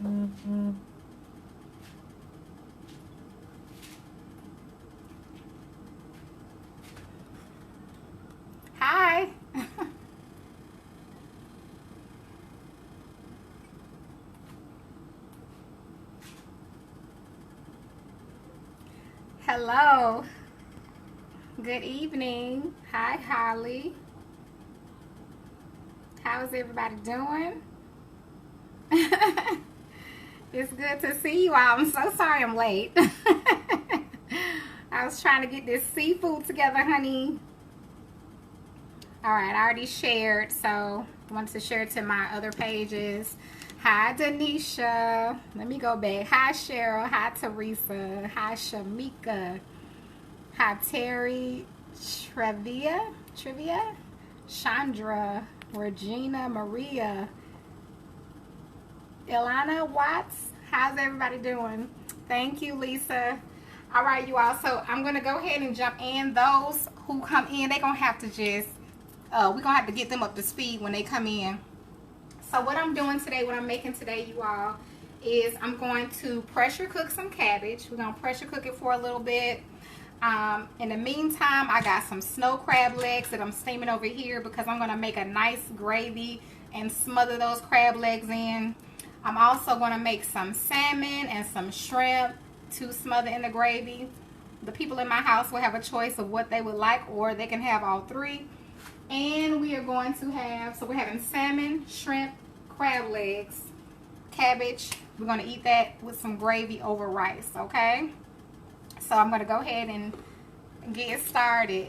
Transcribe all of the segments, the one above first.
Hi. Hello. Good evening. Hi, Holly. How's everybody doing? It's good to see you all. I'm so sorry I'm late. I was trying to get this seafood together, honey. All right, I already shared, so I wanted to share it to my other pages. Hi, Denisha. Let me go back. Hi, Cheryl. Hi, Teresa. Hi, Shamika. Hi, Terry. Trivia. Chandra. Regina. Maria. Ilana Watts. How's everybody doing? Thank you, Lisa. All right, you all. So I'm going to go ahead and jump in. Those who come in, they're going to have to just, we're going to have to get them up to speed when they come in. So what I'm doing today, what I'm making today, you all, is I'm going to pressure cook some cabbage. We're going to pressure cook it for a little bit. In the meantime, I got some snow crab legs that I'm steaming over here because I'm going to make a nice gravy and smother those crab legs in. I'm also going to make some salmon and some shrimp to smother in the gravy. The people in my house will have a choice of what they would like, or they can have all three. And we are going to have, so we're having salmon, shrimp, crab legs, cabbage. We're going to eat that with some gravy over rice, okay? So I'm going to go ahead and get started.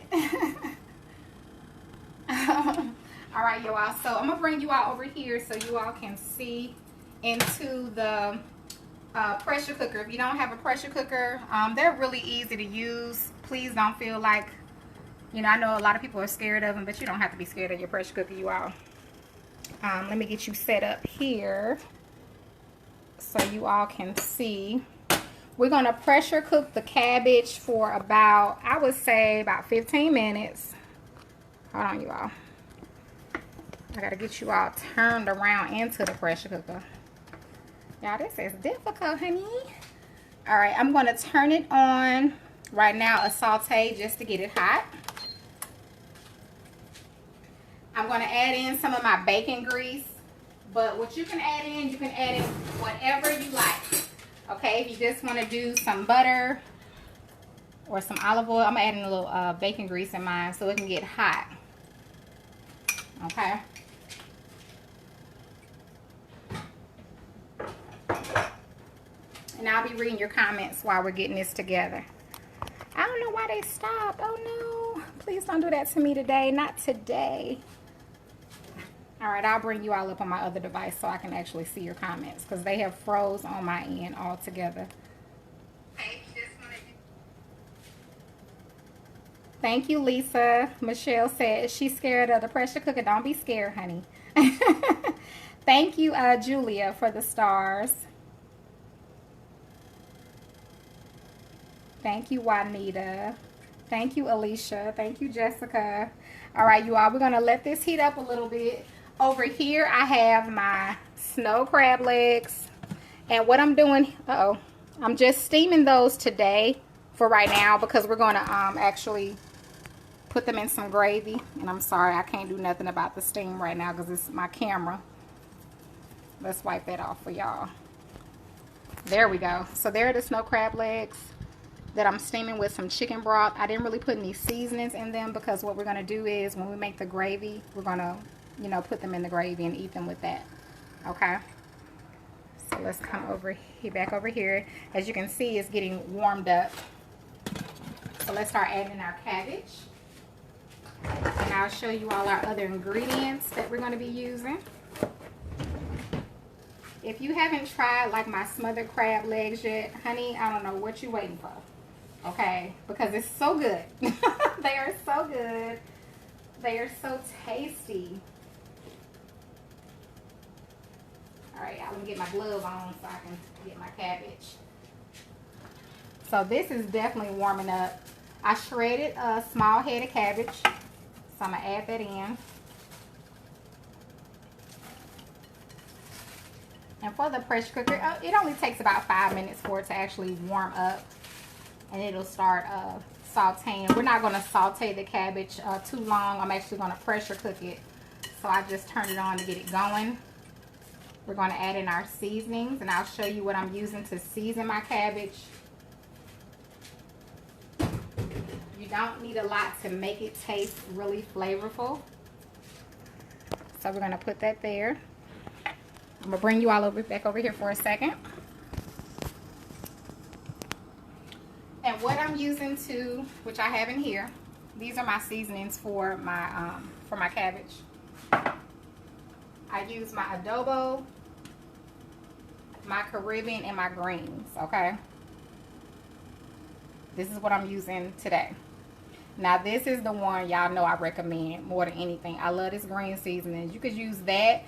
All right, you all. So I'm going to bring you all over here so you all can see into the pressure cooker. If you don't have a pressure cooker, they're really easy to use. Please don't feel like, you know, I know a lot of people are scared of them, but you don't have to be scared of your pressure cooker, you all. Let me get you set up here so you all can see. We're going to pressure cook the cabbage for about, I would say, about 15 minutes. Hold on, you all. I got to get you all turned around into the pressure cooker. Y'all, this is difficult, honey. All right, I'm going to turn it on right now, a saute, just to get it hot. I'm going to add in some of my bacon grease, but what you can add in, you can add in whatever you like. Okay, if you just want to do some butter or some olive oil, I'm adding a little bacon grease in mine so it can get hot. Okay. And I'll be reading your comments while we're getting this together. I don't know why they stopped. Oh no, please don't do that to me today. Not today. All right, I'll bring you all up on my other device so I can actually see your comments because they have froze on my end altogether. Thank you, Lisa. Michelle said she's scared of the pressure cooker. Don't be scared, honey. Thank you, Julia, for the stars. Thank you, Juanita. Thank you, Alicia. Thank you, Jessica. All right, you all, we're going to let this heat up a little bit. Over here, I have my snow crab legs. And what I'm doing, I'm just steaming those today for right now because we're going to actually put them in some gravy. And I'm sorry, I can't do nothing about the steam right now because it's my camera. Let's wipe that off for y'all. There we go. So there are the snow crab legs that I'm steaming with some chicken broth. I didn't really put any seasonings in them because what we're going to do is when we make the gravy, we're going to, you know, put them in the gravy and eat them with that. Okay. So let's come over here, back over here. As you can see, it's getting warmed up. So let's start adding our cabbage. And I'll show you all our other ingredients that we're going to be using. If you haven't tried like my smothered crab legs yet, honey, I don't know what you're waiting for. Okay, because it's so good. They are so good. They are so tasty. All right, y'all, let me get my glove on so I can get my cabbage. So this is definitely warming up. I shredded a small head of cabbage, so I'm gonna add that in. And for the pressure cooker, it only takes about 5 minutes for it to actually warm up. And it'll start sauteing. We're not going to saute the cabbage too long. I'm actually going to pressure cook it. So I just turned it on to get it going. We're going to add in our seasonings, and I'll show you what I'm using to season my cabbage. You don't need a lot to make it taste really flavorful. So we're going to put that there. I'm going to bring you all back over here for a second. And what I'm using to, which I have in here, these are my seasonings for my cabbage. I use my adobo, my Caribbean, and my greens, okay? This is what I'm using today. Now, this is the one y'all know I recommend more than anything. I love this green seasoning. You could use that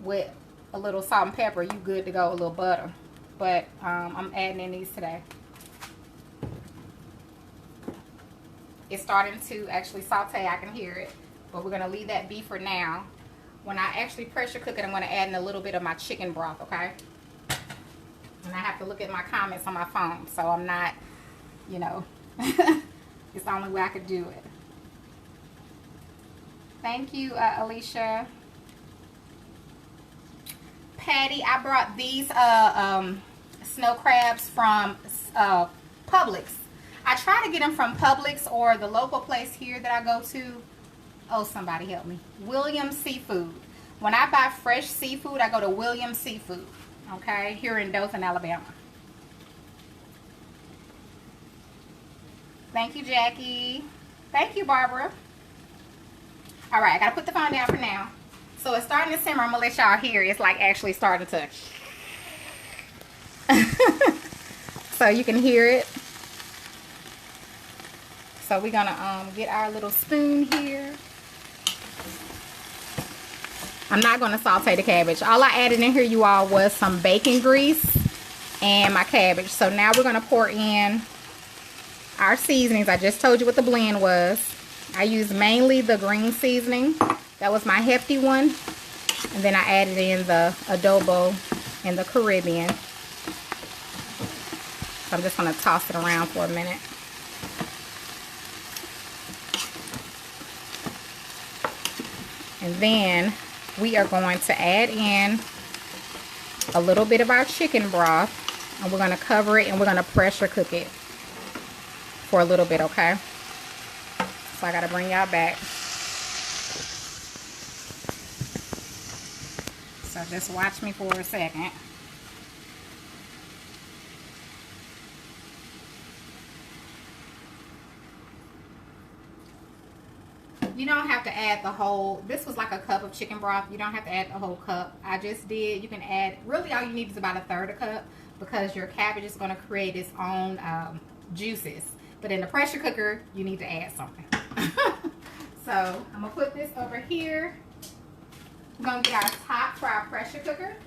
with a little salt and pepper. You good to go, a little butter. But I'm adding in these today. It's starting to actually saute. I can hear it. But we're going to leave that be for now. When I actually pressure cook it, I'm going to add in a little bit of my chicken broth, okay? And I have to look at my comments on my phone, so I'm not, you know, it's the only way I could do it. Thank you, Alicia. Patty, I brought these snow crabs from Publix. I try to get them from Publix or the local place here that I go to. Oh, somebody help me. Williams Seafood. When I buy fresh seafood, I go to Williams Seafood. Okay, here in Dothan, Alabama. Thank you, Jackie. Thank you, Barbara. All right, I gotta put the phone down for now. So it's starting to simmer. I'm gonna let y'all hear. It's like actually starting to. So you can hear it. So we're gonna get our little spoon here. I'm not going to saute the cabbage. All I added in here, you all, was some bacon grease and my cabbage. So now we're going to pour in our seasonings. I just told you what the blend was. I used mainly the green seasoning. That was my hefty one. And then I added in the adobo and the Caribbean. So I'm just going to toss it around for a minute. And then we are going to add in a little bit of our chicken broth, and we're going to cover it and we're going to pressure cook it for a little bit, okay? So I got to bring y'all back. So just watch me for a second. You don't have to add the whole, this was like a cup of chicken broth. You don't have to add the whole cup. I just did. You can add, really all you need is about a third a cup because your cabbage is going to create its own juices. But in the pressure cooker, you need to add something. So I'm going to put this over here. We're going to get our top for our pressure cooker.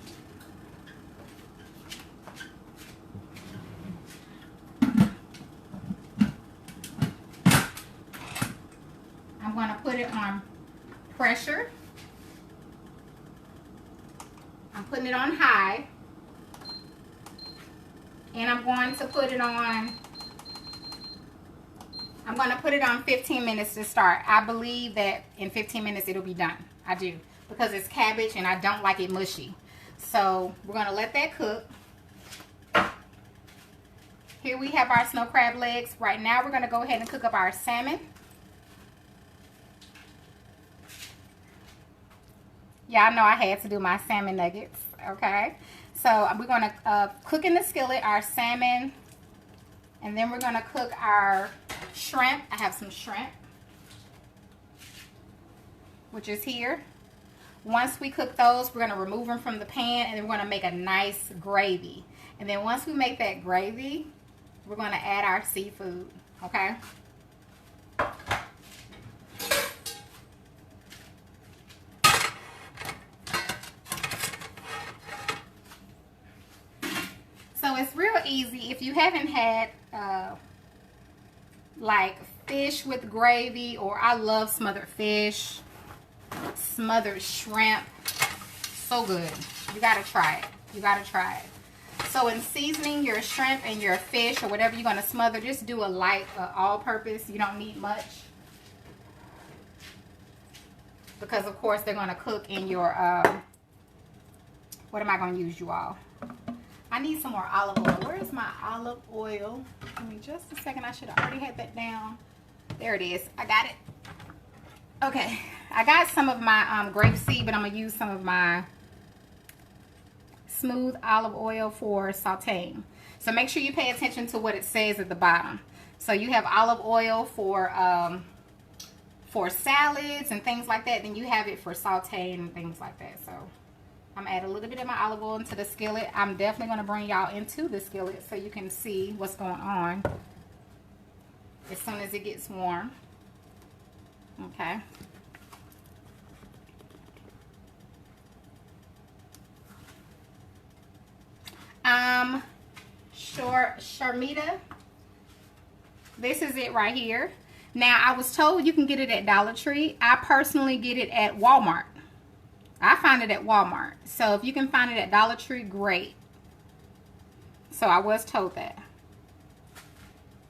I'm going to put it on pressure. I'm putting it on high. And I'm going to put it on, 15 minutes to start. I believe that in 15 minutes it'll be done. I do. Because it's cabbage and I don't like it mushy. So we're going to let that cook. Here we have our snow crab legs. Right now we're going to go ahead and cook up our salmon. Y'all know I had to do my salmon nuggets, okay? So we're going to cook in the skillet our salmon, and then we're going to cook our shrimp. I have some shrimp, which is here. Once we cook those, we're going to remove them from the pan, and then we're going to make a nice gravy. And then once we make that gravy, we're going to add our seafood, okay? So it's real easy. If you haven't had like fish with gravy, or I love smothered fish, smothered shrimp, so good. You gotta try it. You gotta try it. So in seasoning your shrimp and your fish or whatever you're gonna smother, just do a light all-purpose. You don't need much, because of course they're gonna cook in your what am I gonna use, you all? I need some more olive oil. Where's my olive oil? Give me just a second. I should have already had that down. There it is. I got it. Okay, I got some of my grapeseed, but I'm gonna use some of my smooth olive oil for sauteing. So make sure you pay attention to what it says at the bottom. So you have olive oil for salads and things like that. Then you have it for sauteing and things like that. So I'm gonna add a little bit of my olive oil into the skillet. I'm definitely gonna bring y'all into the skillet so you can see what's going on as soon as it gets warm. Okay. Sharmita, this is it right here. Now, I was told you can get it at Dollar Tree. I personally get it at Walmart. I find it at Walmart. So if you can find it at Dollar Tree, great. So I was told that.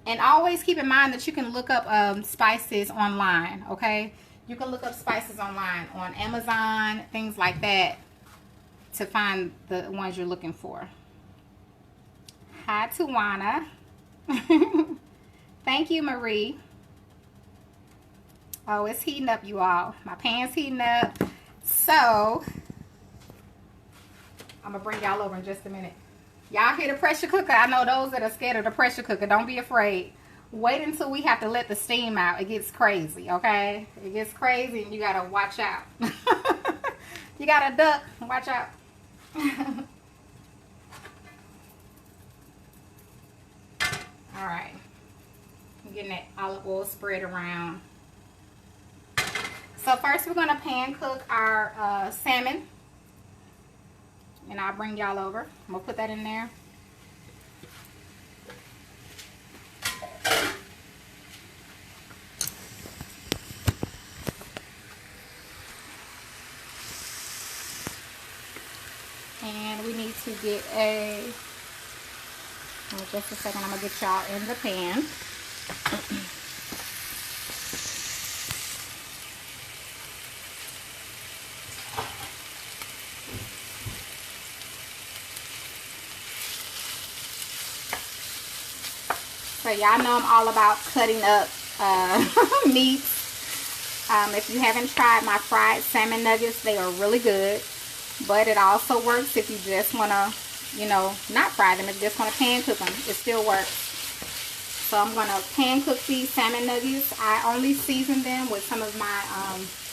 And always keep in mind that you can look up spices online, okay? You can look up spices online on Amazon, things like that, to find the ones you're looking for. Hi, Tawana. Thank you, Marie. Oh, it's heating up, you all. My pan's heating up. So, I'm going to bring y'all over in just a minute. Y'all hear the pressure cooker? I know those that are scared of the pressure cooker. Don't be afraid. Wait until we have to let the steam out. It gets crazy, okay? It gets crazy and you got to watch out. You got to duck. Watch out. All right. I'm getting that olive oil spread around. So first we're going to pan cook our salmon. And I'll bring y'all over. I'm going to put that in there. And we need to get a, just a second, I'm going to get y'all in the pan. So y'all know I'm all about cutting up meats. If you haven't tried my fried salmon nuggets, they are really good. But it also works if you just want to, you know, not fry them. If you just want to pan cook them, it still works. So I'm going to pan cook these salmon nuggets. I only season them with some of my,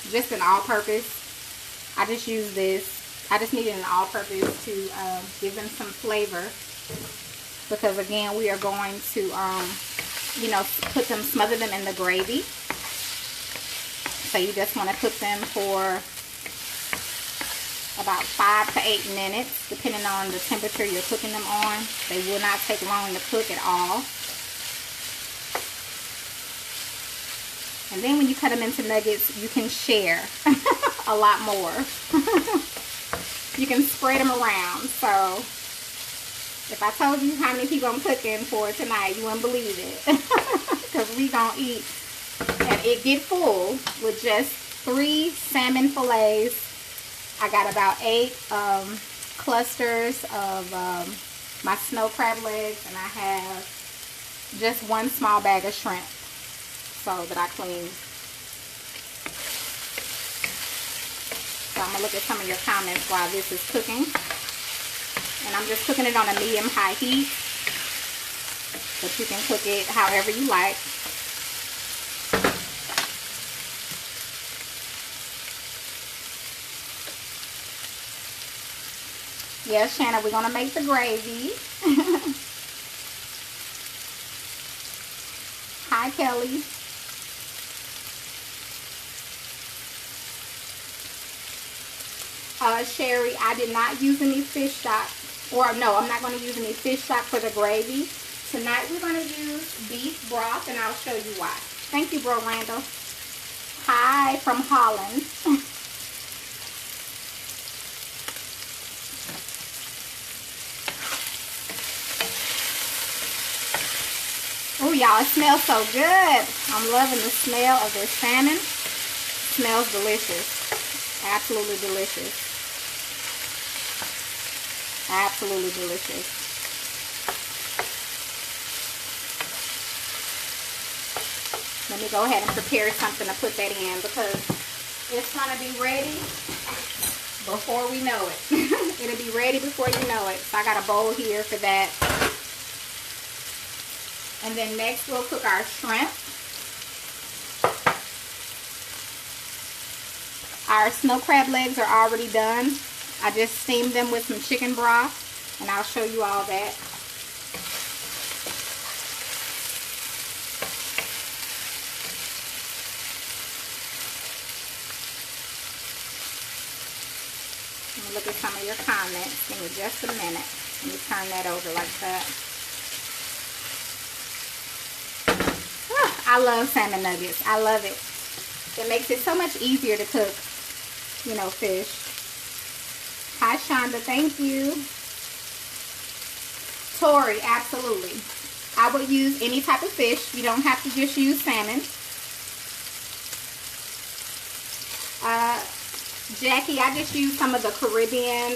just an all-purpose. I just use this. I just needed an all-purpose to give them some flavor. Because again, we are going to, you know, smother them in the gravy. So you just want to cook them for about 5 to 8 minutes, depending on the temperature you're cooking them on. They will not take long to cook at all. And then when you cut them into nuggets, you can share a lot more. You can spread them around. So if I told you how many people I'm cooking for tonight, you wouldn't believe it. Because we gonna eat and it get full with just 3 salmon fillets. I got about 8 clusters of my snow crab legs, and I have just 1 small bag of shrimp, so that I cleaned. So I'm gonna look at some of your comments while this is cooking. And I'm just cooking it on a medium-high heat. But you can cook it however you like. Yeah, Shanna, we're going to make the gravy. Hi, Kelly. Sherry, I did not use any fish stock. Or no, I'm not going to use any fish stock for the gravy. Tonight we're going to use beef broth, and I'll show you why. Thank you, Bro Randall. Hi, from Holland. you, y'all. It smells so good. I'm loving the smell of this salmon. It smells delicious. Absolutely delicious. Absolutely delicious. Let me go ahead and prepare something to put that in because it's going to be ready before we know it. It'll be ready before you know it. So I got a bowl here for that. And then next we'll cook our shrimp. Our snow crab legs are already done. I just steamed them with some chicken broth, and I'll show you all that. Let me look at some of your comments. Give me just a minute. Let me turn that over like that. I love salmon nuggets. I love it. It makes it so much easier to cook, you know, fish. Hi, Shonda. Thank you. Tori, absolutely. I would use any type of fish. You don't have to just use salmon. Jackie, I just use some of the Caribbean,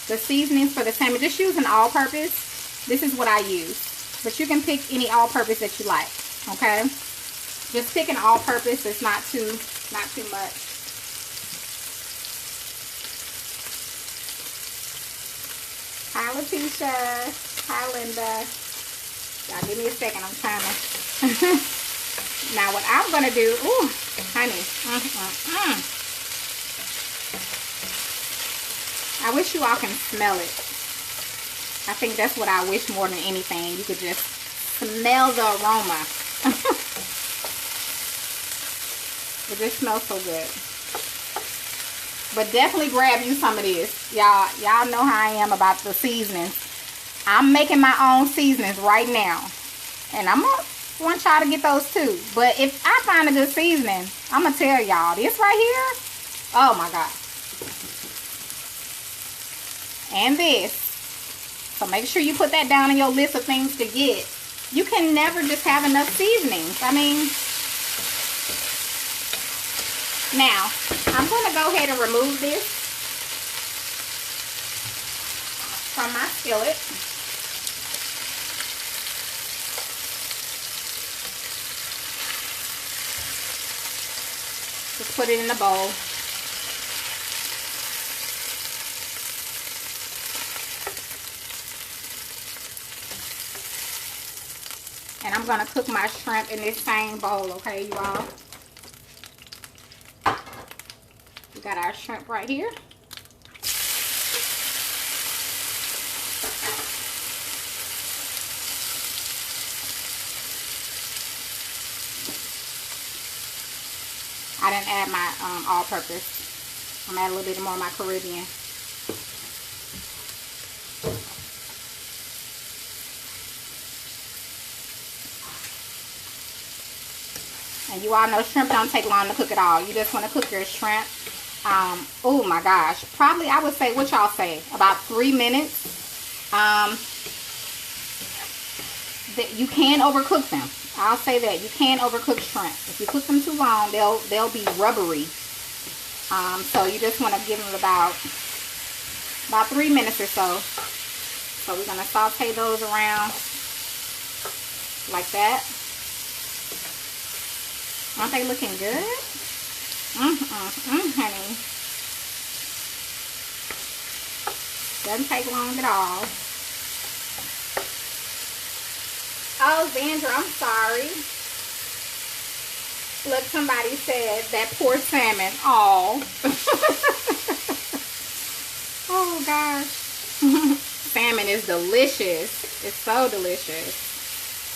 the seasonings for the salmon. Just use an all-purpose. This is what I use. But you can pick any all-purpose that you like, okay? Just pick an all-purpose. It's not too much. Hi, Letitia. Hi, Linda. Y'all give me a second. I'm trying to. Now, what I'm going to do, ooh, honey. I wish you all can smell it. I think that's what I wish more than anything. You could just smell the aroma. It just smells so good. But definitely grab you some of this. Y'all know how I am about the seasonings. I'm making my own seasonings right now. And I'm going to want y'all to get those too. But if I find a good seasoning, I'm going to tell y'all. This right here, oh my God. And this. So make sure you put that down on your list of things to get. You can never just have enough seasonings. I mean, now, I'm going to go ahead and remove this from my skillet. Just put it in the bowl. And I'm going to cook my shrimp in this same bowl, okay, you all? We got our shrimp right here. I didn't add my all-purpose. I'm adding a little bit more of my Caribbean. And you all know shrimp don't take long to cook at all. You just want to cook your shrimp. Oh my gosh. Probably, I would say, what y'all say? About 3 minutes. You can overcook them. I'll say that. You can overcook shrimp. If you cook them too long, they'll be rubbery. So you just want to give them about 3 minutes or so. So we're going to saute those around like that. Aren't they looking good? Honey. Doesn't take long at all. Oh, Xandra, I'm sorry. Look, somebody said that poor salmon. Oh. Oh, gosh. Salmon is delicious. It's so delicious.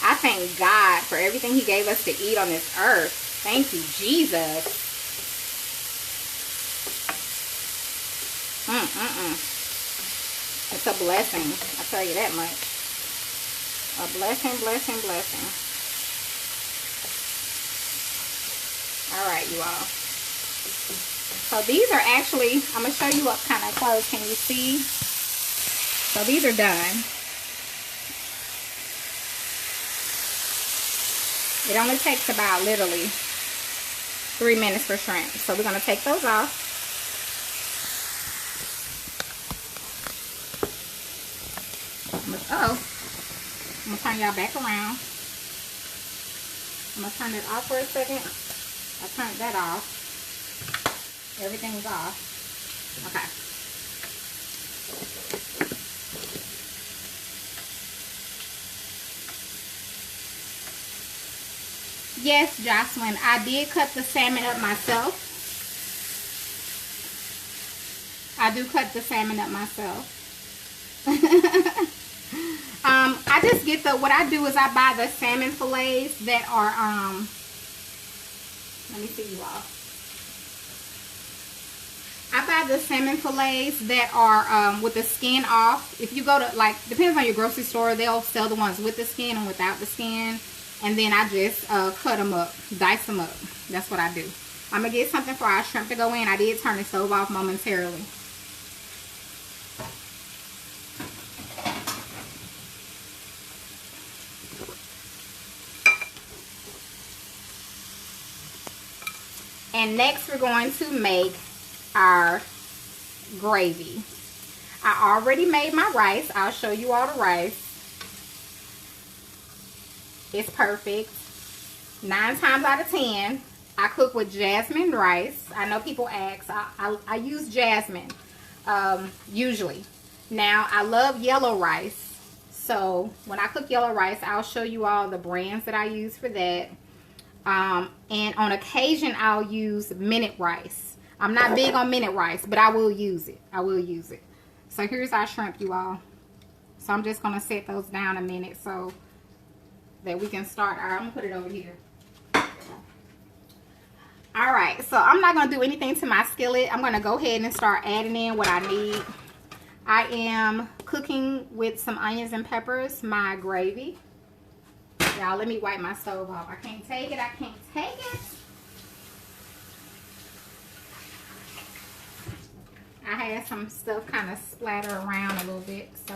I thank God for everything He gave us to eat on this earth. Thank you, Jesus. It's a blessing. I'll tell you that much. A blessing, blessing, blessing. Alright, you all. So these are actually, I'm going to show you up kind of close. Can you see? So these are done. It only takes about literally 3 minutes for shrimp. So we're going to take those off. Uh-oh. I'm going to turn y'all back around. I'm going to turn it off for a second. I turned that off. Everything's off. Okay. Yes, Jocelyn, I did cut the salmon up myself. I do cut the salmon up myself. I just get what I do is I buy the salmon fillets that are, let me see you all. I buy the salmon fillets that are with the skin off. If you go to, like, depends on your grocery store, they'll sell the ones with the skin and without the skin. And then I just cut them up, dice them up. That's what I do. I'm going to get something for our shrimp to go in. I did turn the stove off momentarily. And next we're going to make our gravy. I already made my rice. I'll show you all the rice. It's perfect. 9 times out of 10, I cook with jasmine rice. I know people ask. I use jasmine usually. Now, I love yellow rice. So, when I cook yellow rice, I'll show you all the brands that I use for that. And on occasion, I'll use minute rice. I'm not big on minute rice, but I will use it. I will use it. So, here's our shrimp, you all. So, I'm just going to set those down a minute so that we can start our, I'm going to put it over here. Alright, so I'm not going to do anything to my skillet. I'm going to go ahead and start adding in what I need. I am cooking with some onions and peppers, my gravy. Y'all, let me wipe my stove off. I can't take it. I can't take it. I had some stuff kind of splatter around a little bit, so.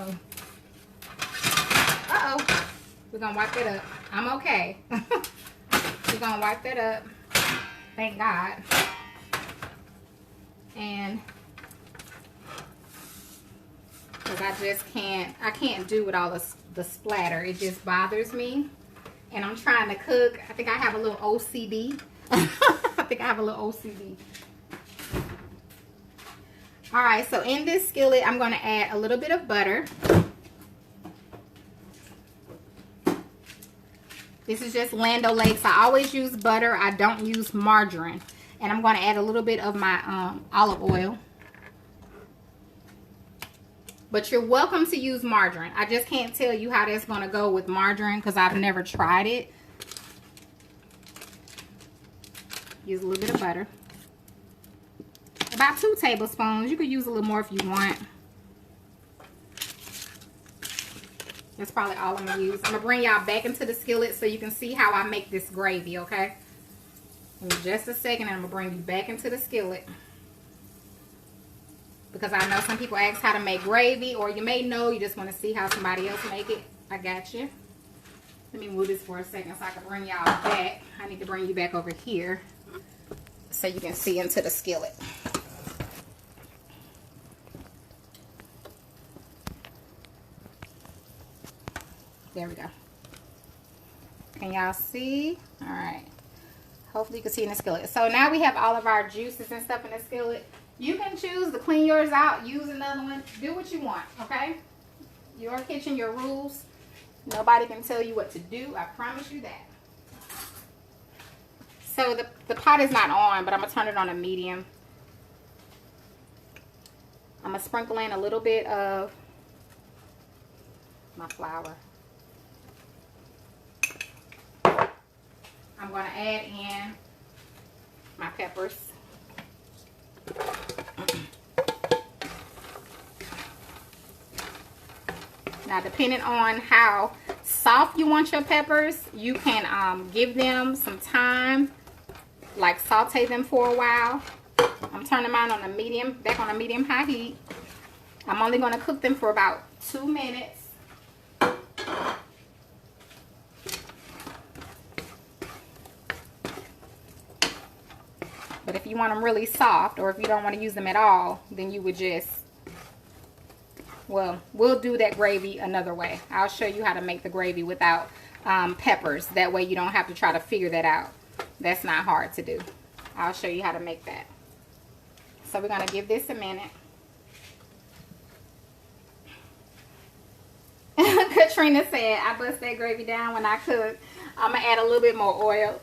Uh-oh. We're going to wipe it up. I'm okay. We're going to wipe that up. Thank God. And because I just can't do with all the splatter. It just bothers me. And I'm trying to cook. I think I have a little OCD. I think I have a little OCD. All right, so in this skillet, I'm going to add a little bit of butter. This is just Land O'Lakes. I always use butter. I don't use margarine. And I'm going to add a little bit of my olive oil. But you're welcome to use margarine. I just can't tell you how that's going to go with margarine because I've never tried it. Use a little bit of butter. About 2 tablespoons. You could use a little more if you want. That's probably all I'm going to use. I'm going to bring y'all back into the skillet so you can see how I make this gravy, okay? In just a second, I'm going to bring you back into the skillet. Because I know some people ask how to make gravy, or you may know, you just want to see how somebody else make it. I got you. Let me move this for a second so I can bring y'all back. I need to bring you back over here so you can see into the skillet. There we go. Can y'all see? All right. Hopefully you can see in the skillet. So now we have all of our juices and stuff in the skillet. You can choose to clean yours out, use another one. Do what you want, okay? Your kitchen, your rules. Nobody can tell you what to do. I promise you that. So the pot is not on, but I'm going to turn it on a medium. I'm going to sprinkle in a little bit of my flour. I'm going to add in my peppers. Now, depending on how soft you want your peppers, you can give them some time, like saute them for a while. I'm turning mine on a medium, back on a medium-high heat. I'm only going to cook them for about 2 minutes. But if you want them really soft, or if you don't want to use them at all, then you would just, well, we'll do that gravy another way. I'll show you how to make the gravy without peppers. That way you don't have to try to figure that out. That's not hard to do. I'll show you how to make that. So we're going to give this a minute. Katrina said, I bust that gravy down when I cook. I'm going to add a little bit more oil.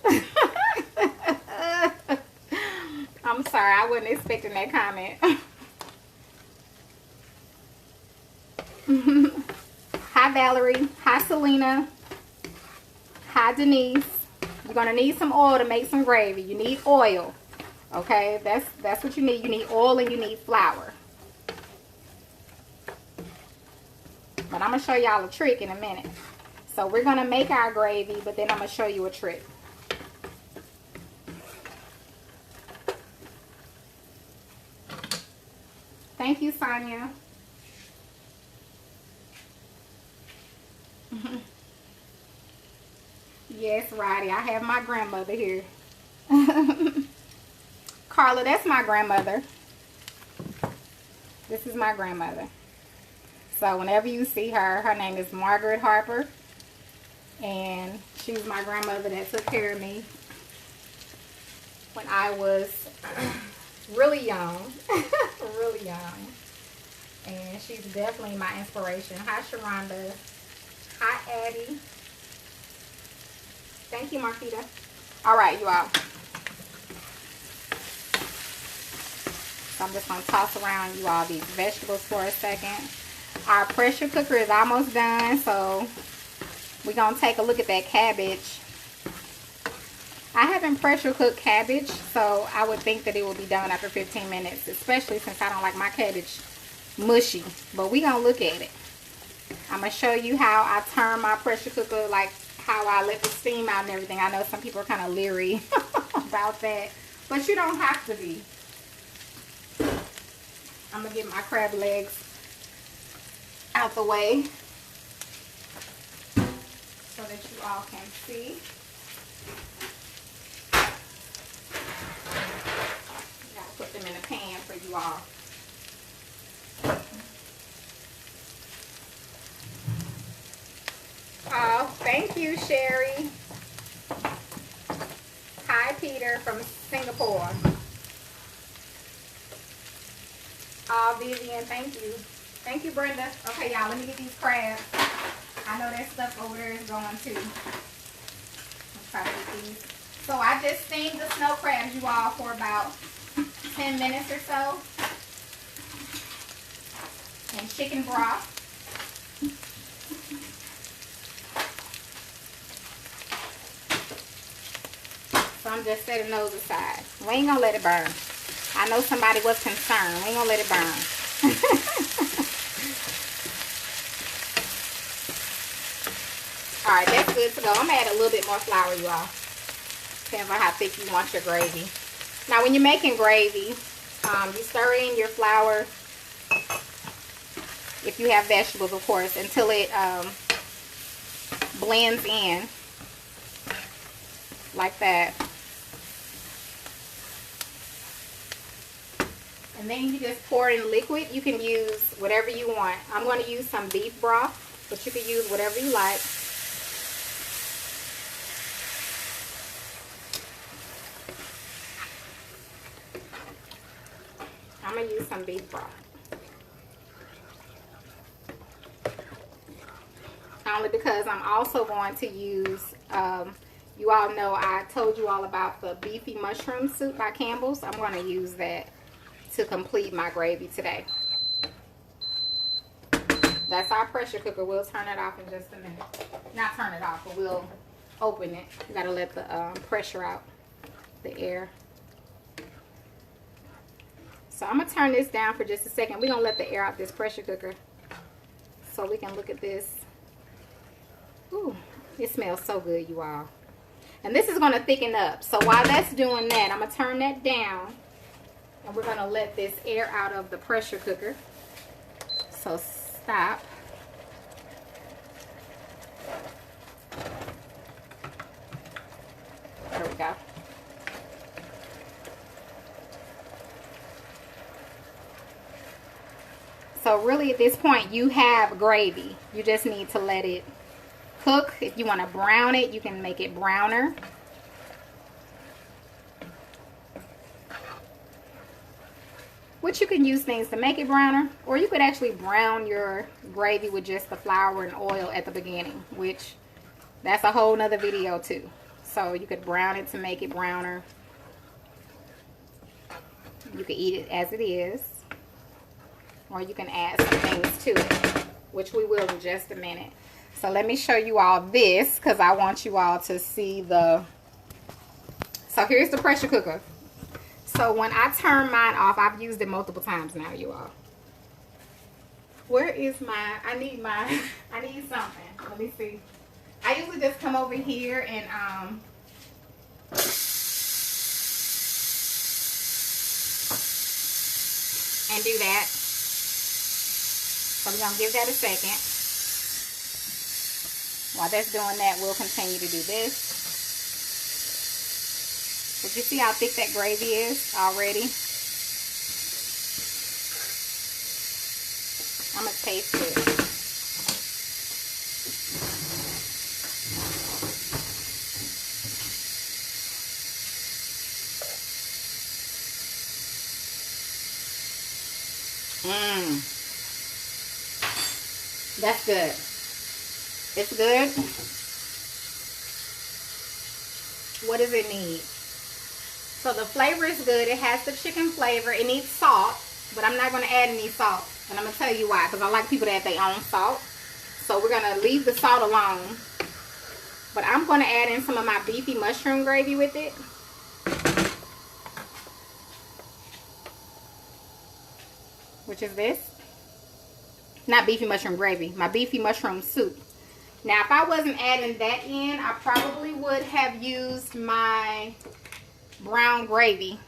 I'm sorry, I wasn't expecting that comment. Hi, Valerie. Hi, Selena. Hi, Denise. You're going to need some oil to make some gravy. You need oil. Okay, that's what you need. You need oil and you need flour. But I'm going to show y'all a trick in a minute. So we're going to make our gravy, but then I'm going to show you a trick. Thank you, Sonia. Yes, Roddy, I have my grandmother here. Carla, that's my grandmother. This is my grandmother. So whenever you see her, her name is Margaret Harper. And she was my grandmother that took care of me when I was really young. Really young. And she's definitely my inspiration. Hi, Sharonda. Hi, Addie. Thank you, Marquita. All right, you all. So I'm just going to toss around you all these vegetables for a second. Our pressure cooker is almost done, so we're going to take a look at that cabbage. I haven't pressure cooked cabbage, so I would think that it will be done after 15 minutes, especially since I don't like my cabbage mushy. But we're going to look at it. I'm going to show you how I turn my pressure cooker, like how I let the steam out and everything. I know some people are kind of leery about that, but you don't have to be. I'm going to get my crab legs out the way so that you all can see. Gotta put them in a pan for you all. Oh, thank you, Sherry. Hi, Peter from Singapore. Oh, Vivian, thank you. Thank you, Brenda. Okay, y'all, let me get these crabs. I know that stuff over there is going too. Let's try to get these. So I just steamed the snow crabs, you all, for about 10 minutes or so. In chicken broth. So I'm just setting those aside. We ain't gonna let it burn. I know somebody was concerned. We ain't gonna let it burn. Alright, that's good to go. I'm gonna add a little bit more flour, you all. Depends on how thick you want your gravy. Now, when you're making gravy, you stir in your flour, if you have vegetables, of course, until it blends in like that. And then you just pour in liquid. You can use whatever you want. I'm going to use some beef broth, but you can use whatever you like. I'm going to use some beef broth. Only because I'm also going to use, you all know I told you all about the beefy mushroom soup by Campbell's. I'm going to use that to complete my gravy today. That's our pressure cooker. We'll turn it off in just a minute. Not turn it off, but we'll open it. You gotta let the pressure out, the air. So I'm gonna turn this down for just a second. We're gonna let the air out this pressure cooker so we can look at this. Ooh, it smells so good, you all. And this is gonna thicken up. So while that's doing that, I'm gonna turn that down. And we're going to let this air out of the pressure cooker. So stop. There we go. So really at this point you have gravy. You just need to let it cook. If you want to brown it, you can make it browner. Which you can use things to make it browner, or you could actually brown your gravy with just the flour and oil at the beginning, which that's a whole nother video too. So you could brown it to make it browner. You can eat it as it is, or you can add some things to it, which we will in just a minute. So let me show you all this, because I want you all to see the... So here's the pressure cooker. So when I turn mine off, I've used it multiple times now, you all. Where is my... I need something. Let me see. I usually just come over here and do that. So we're going to give that a second. While that's doing that, we'll continue to do this. But you see how thick that gravy is already? I'm going to taste it. That's good. It's good. What does it need? So the flavor is good. It has the chicken flavor. It needs salt, but I'm not going to add any salt. And I'm going to tell you why, because I like people to add their own salt. So we're going to leave the salt alone. But I'm going to add in some of my beefy mushroom gravy with it. Which is this. Not beefy mushroom gravy, my beefy mushroom soup. Now, if I wasn't adding that in, I probably would have used my brown gravy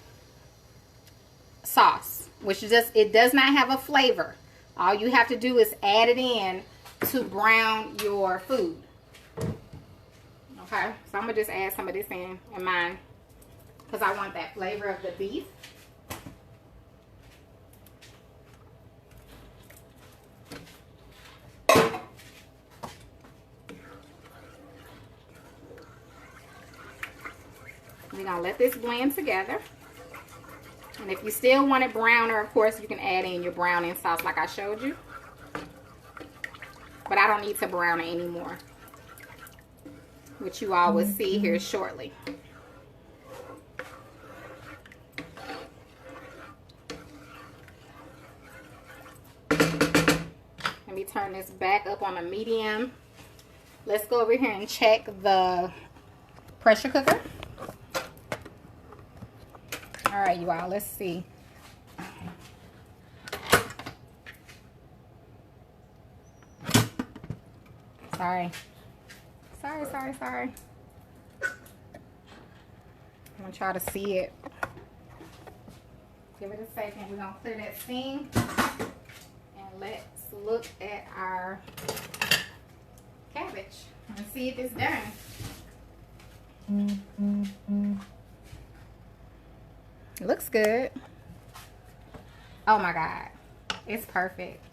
sauce, which just, it does not have a flavor. All you have to do is add it in to brown your food. Okay, so I'm gonna just add some of this in mine because I want that flavor of the beef. We're going to let this blend together. And if you still want it browner, of course, you can add in your browning sauce like I showed you. But I don't need to brown it anymore, which you all will see here shortly. Let me turn this back up on a medium. Let's go over here and check the pressure cooker. All right, you all, let's see. Sorry. I'm gonna try to see it. Give it a second. We're gonna clear that steam. And let's look at our cabbage and see if it's done. It looks good. Oh my God. It's perfect.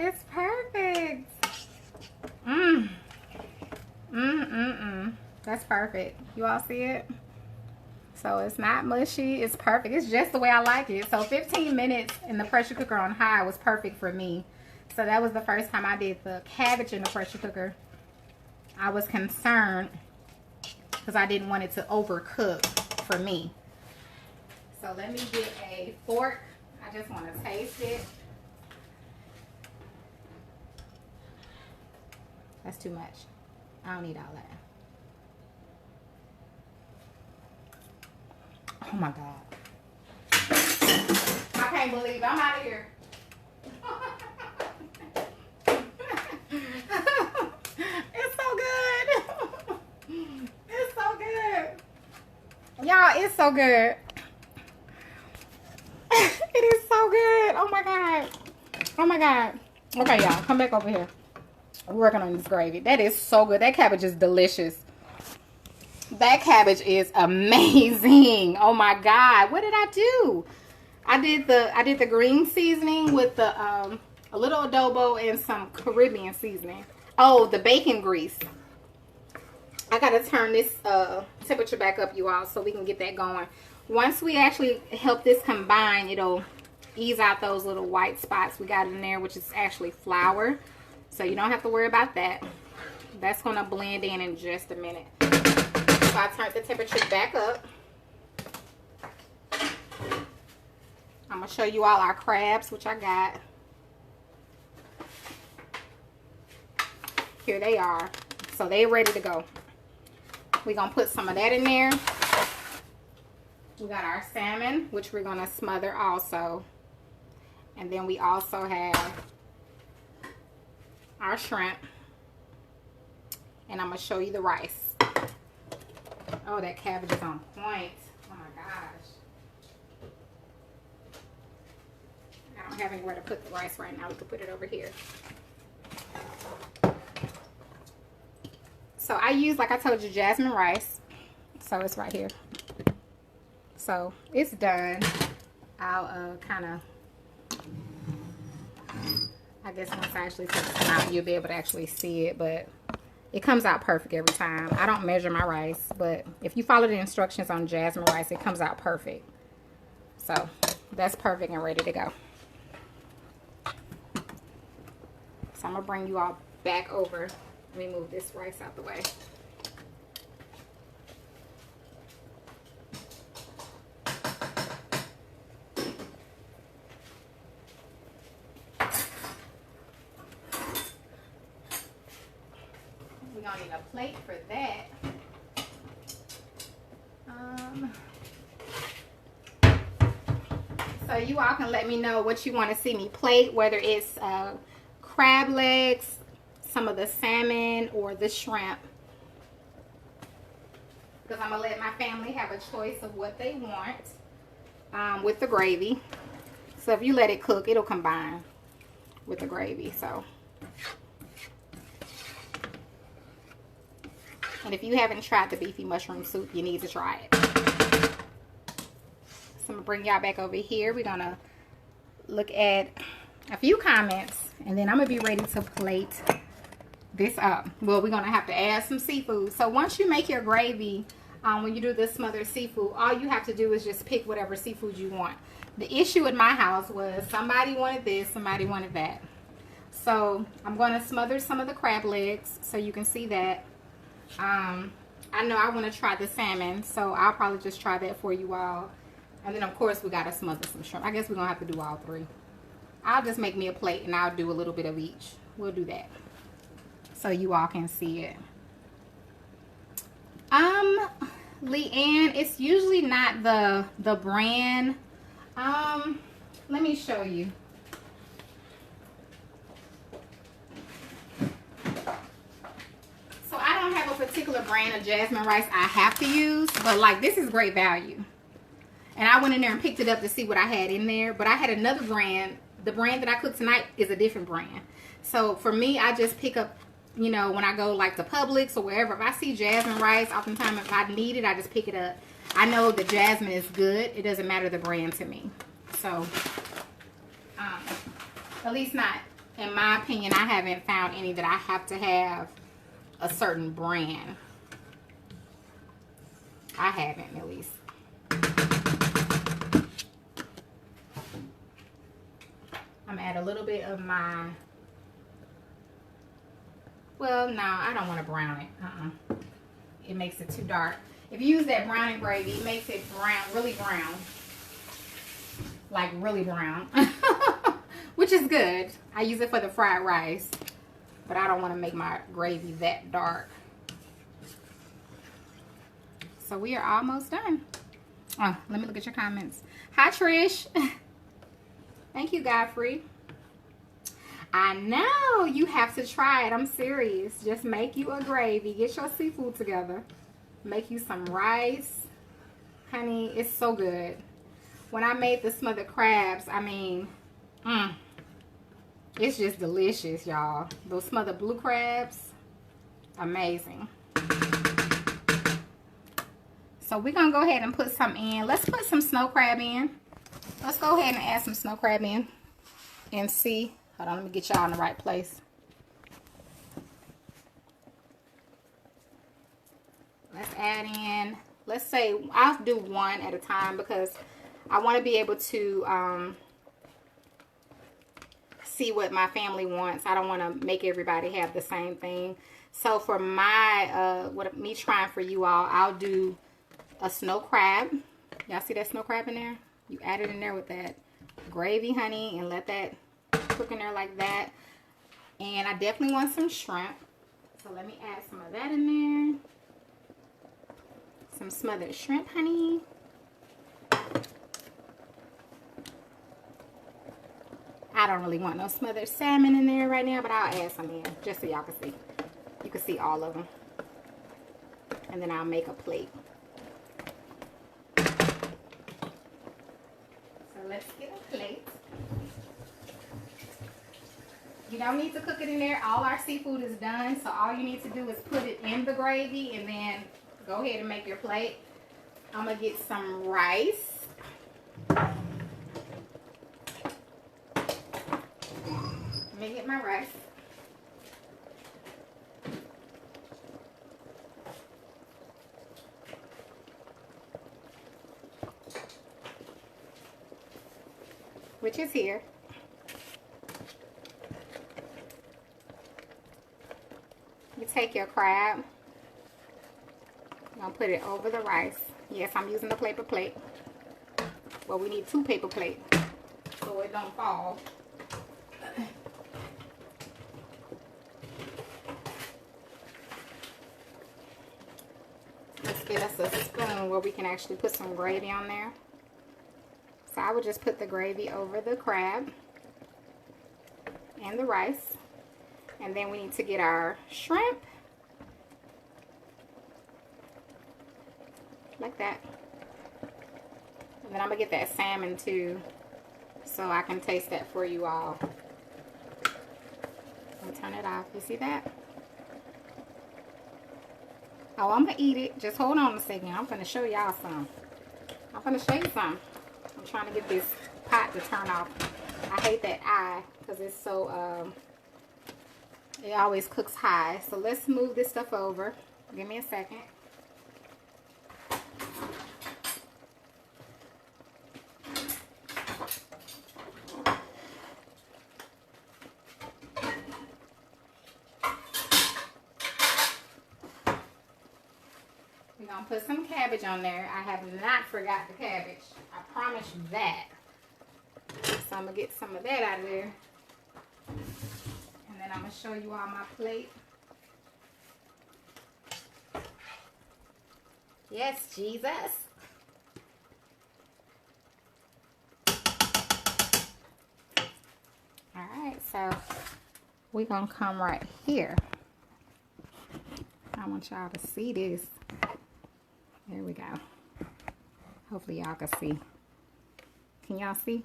It's perfect. That's perfect. You all see it? So it's not mushy. It's perfect. It's just the way I like it. So 15 minutes in the pressure cooker on high was perfect for me. So that was the first time I did the cabbage in the pressure cooker. I was concerned because I didn't want it to overcook for me. So let me get a fork. I just want to taste it. That's too much. I don't need all that. Oh my God. I can't believe I'm out of here. It's so good. It's so good. Y'all, it's so good. It is so good. Oh my God. Oh my God. Okay, y'all, come back over here. We're working on this gravy. That is so good. That cabbage is delicious. That cabbage is amazing. Oh my God. What did I do? I did the green seasoning with the a little adobo and some Caribbean seasoning. Oh, the bacon grease. I gotta turn this temperature back up, you all, so we can get that going. Once we actually help this combine, it'll ease out those little white spots we got in there, which is actually flour. So you don't have to worry about that. That's gonna blend in just a minute. So I turned the temperature back up. I'm gonna show you all our crabs, which I got. Here they are. So they're ready to go. We're gonna put some of that in there. We got our salmon, which we're gonna smother also. And then we also have our shrimp. And I'm gonna show you the rice. Oh, that cabbage is on point. Oh my gosh. I don't have anywhere to put the rice right now. We can put it over here. So I use, like I told you, jasmine rice. So it's right here. So it's done. I'll kind of, I guess once I actually take this out, you'll be able to actually see it. But it comes out perfect every time. I don't measure my rice, but if you follow the instructions on jasmine rice, it comes out perfect. So that's perfect and ready to go. So I'm going to bring you all back over. Let me move this rice out the way. We're going to need a plate for that. So you all can let me know what you want to see me plate, whether it's crab legs, some of the salmon, or the shrimp, because I'm gonna let my family have a choice of what they want with the gravy. So if you let it cook, it'll combine with the gravy. So, and if you haven't tried the beefy mushroom soup, you need to try it. So I'm gonna bring y'all back over here. We're gonna look at a few comments, and then I'm gonna be ready to plate this up. Well, we're gonna have to add some seafood. So once you make your gravy, when you do the smothered seafood, all you have to do is just pick whatever seafood you want. The issue at my house was somebody wanted this, somebody wanted that. So I'm gonna smother some of the crab legs so you can see that. I know I want to try the salmon, so I'll probably just try that for you all. And then of course we gotta smother some shrimp. I guess we're gonna have to do all three. I'll just make me a plate and I'll do a little bit of each. We'll do that so you all can see it. Leanne, it's usually not the brand. Let me show you. So I don't have a particular brand of jasmine rice I have to use, but like this is great value. And I went in there and picked it up to see what I had in there, but I had another brand. The brand that I cooked tonight is a different brand. So for me, I just pick up, you know, when I go like to Publix or wherever, if I see jasmine rice, oftentimes if I need it, I just pick it up. I know the jasmine is good. It doesn't matter the brand to me. So, at least not, in my opinion, I haven't found any that I have to have a certain brand. I haven't, at least. I'm gonna add a little bit of my, well, no, I don't want to brown it. It makes it too dark. If you use that browning gravy, it makes it brown, really brown. Like really brown. Which is good. I use it for the fried rice. But I don't want to make my gravy that dark. So we are almost done. Oh, let me look at your comments. Hi, Trish. Thank you, Godfrey. I know you have to try it. I'm serious. Just make you a gravy. Get your seafood together. Make you some rice. Honey, it's so good. When I made the smothered crabs, I mean, it's just delicious, y'all. Those smothered blue crabs, amazing. So we're going to go ahead and put some in. Let's put some snow crab in. Let's go ahead and add some snow crab in and see. Hold on, let me get y'all in the right place. Let's add in, let's say, I'll do one at a time because I want to be able to see what my family wants. I don't want to make everybody have the same thing. So for my, me trying for you all, I'll do a snow crab. Y'all see that snow crab in there? You add it in there with that gravy, honey, and let that cook in there like that. And I definitely want some shrimp. So let me add some of that in there. Some smothered shrimp, honey. I don't really want no smothered salmon in there right now, but I'll add some in just so y'all can see. You can see all of them. And then I'll make a plate. So let's get a plate. You don't need to cook it in there. All our seafood is done. So all you need to do is put it in the gravy and then go ahead and make your plate. I'm going to get some rice. Let me get my rice. Which is here. You take your crab. I'm going to put it over the rice. Yes, I'm using the paper plate. Well, we need 2 paper plates so it don't fall. Let's get us a spoon where we can actually put some gravy on there. So I would just put the gravy over the crab and the rice. And then we need to get our shrimp. Like that. And then I'm going to get that salmon too, so I can taste that for you all. I'll turn it off. You see that? Oh, I'm going to eat it. Just hold on a second. I'm going to show y'all some. I'm going to show you some. I'm trying to get this pot to turn off. I hate that eye because it's so, it always cooks high. So let's move this stuff over. Give me a second. We're going to put some cabbage on there. I have not forgot the cabbage. I promise you that. So I'm going to get some of that out of there. And then I'm going to show you all my plate. Yes, Jesus. Alright, so we're going to come right here. I want y'all to see this. There we go. Hopefully y'all can see. Can y'all see?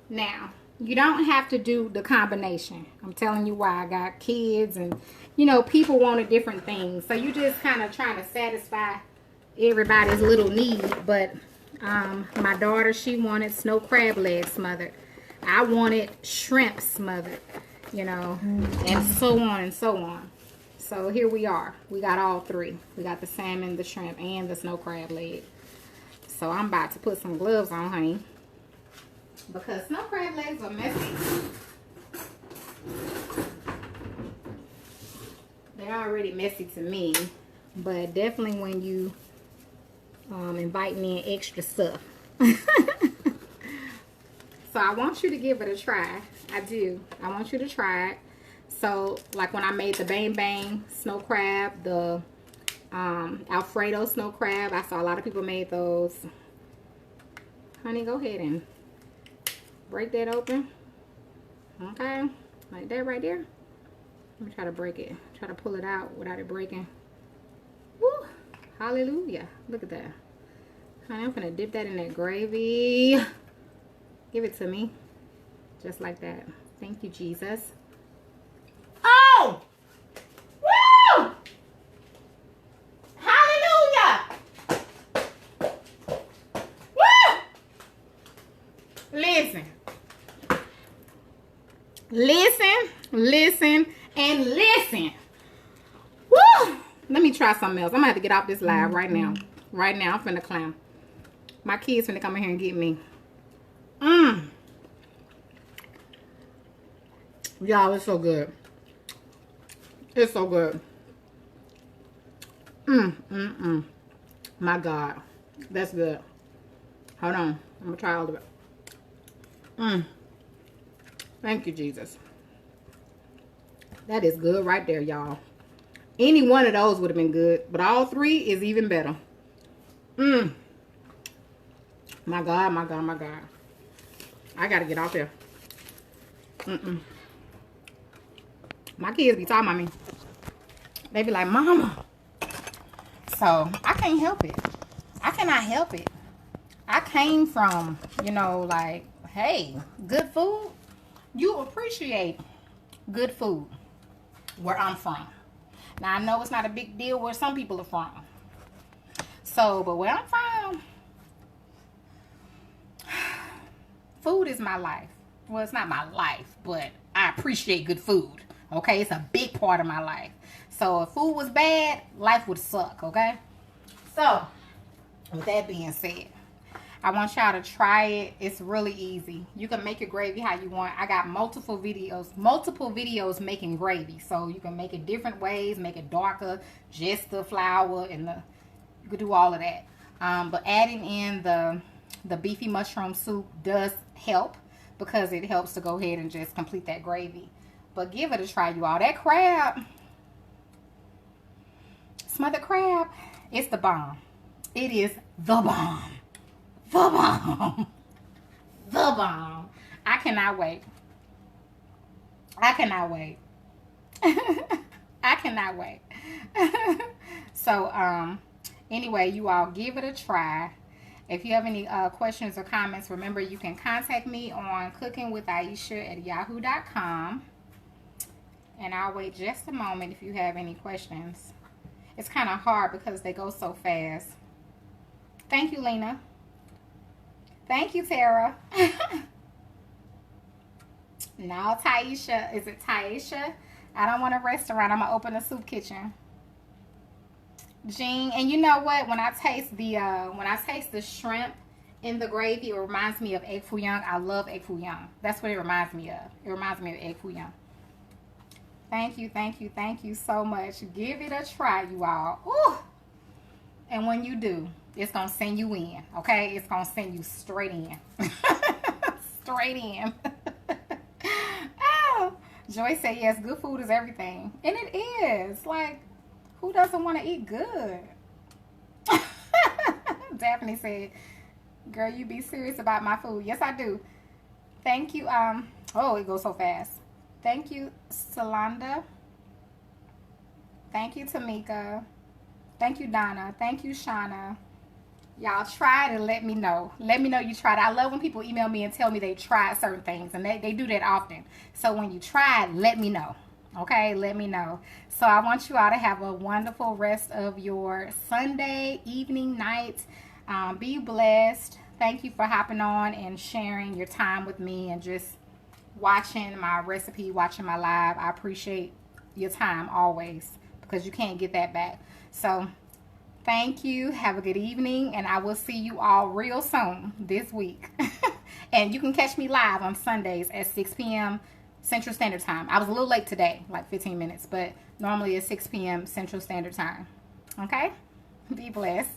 Now, you don't have to do the combination. I'm telling you why. I got kids and, you know, people wanted different things. So you just kind of trying to satisfy everybody's little need. But my daughter, she wanted snow crab legs smothered. I wanted shrimp smothered, you know, and so on and so on. So here we are. We got all 3. We got the salmon, the shrimp, and the snow crab leg. So I'm about to put some gloves on, honey, because snow crab legs are messy. They're already messy to me, but definitely when you inviting in extra stuff. So I want you to give it a try. I do. I want you to try it. So like when I made the bang bang snow crab, the Alfredo snow crab, I saw a lot of people made those. Honey, go ahead and break that open. Okay, like that right there. Let me try to break it. Try to pull it out without it breaking. Woo! Hallelujah. Look at that. Honey, I'm gonna dip that in that gravy. Give it to me. Just like that. Thank you, Jesus. Oh! Woo! Listen. Listen, listen, and listen. Woo! Let me try something else. I'm gonna have to get off this live right now. Right now, I'm finna clown. My kids finna come in here and get me. Y'all, it's so good. It's so good. My God. That's good. Hold on. I'm gonna try all of it. Thank you, Jesus. That is good right there, y'all. Any one of those would have been good, but all three is even better. My God, my God, my God. I gotta get out there. My kids be talking about me. They be like, Mama. So, I can't help it. I cannot help it. I came from, you know, like, hey, good food. You appreciate good food where I'm from. Now, I know it's not a big deal where some people are from. So, but where I'm from, food is my life. Well, it's not my life, but I appreciate good food. Okay? It's a big part of my life. So, if food was bad, life would suck. Okay? So, with that being said, I want y'all to try it. It's really easy. You can make your gravy how you want. I got multiple videos making gravy. So you can make it different ways, make it darker, just the flour and you can do all of that. But adding in the beefy mushroom soup does help because it helps to go ahead and just complete that gravy. But give it a try, you all. That crab, smothered crab, it's the bomb. It is the bomb. The bomb. The bomb. I cannot wait. I cannot wait. I cannot wait. So, anyway, you all give it a try. If you have any questions or comments, remember you can contact me on cookingwithaisha@yahoo.com. And I'll wait just a moment if you have any questions. It's kind of hard because they go so fast. Thank you, Lena. Thank you, Tara. No, Taisha. Is it Taisha? I don't want a restaurant. I'm going to open a soup kitchen. Jean. And you know what? When I taste the shrimp in the gravy, it reminds me of egg foo young. I love egg foo young. That's what it reminds me of. It reminds me of egg foo young. Thank you, thank you, thank you so much. Give it a try, you all. Ooh. And when you do, it's going to send you in, okay? It's going to send you straight in. Straight in. Oh, Joy said, yes, good food is everything. And it is. Like, who doesn't want to eat good? Daphne said, girl, you be serious about my food. Yes, I do. Thank you. Oh, it goes so fast. Thank you, Salonda. Thank you, Tamika. Thank you, Donna. Thank you, Shauna. Y'all try it and let me know. Let me know you tried it. I love when people email me and tell me they tried certain things. And they do that often. So when you try it, let me know. Okay? Let me know. So I want you all to have a wonderful rest of your Sunday, evening, night. Be blessed. Thank you for hopping on and sharing your time with me and just watching my recipe, watching my live. I appreciate your time always because you can't get that back. So thank you. Have a good evening, and I will see you all real soon this week. And you can catch me live on Sundays at 6 p.m. Central Standard Time. I was a little late today, like 15 minutes, but normally it's 6 p.m. Central Standard Time. Okay? Be blessed.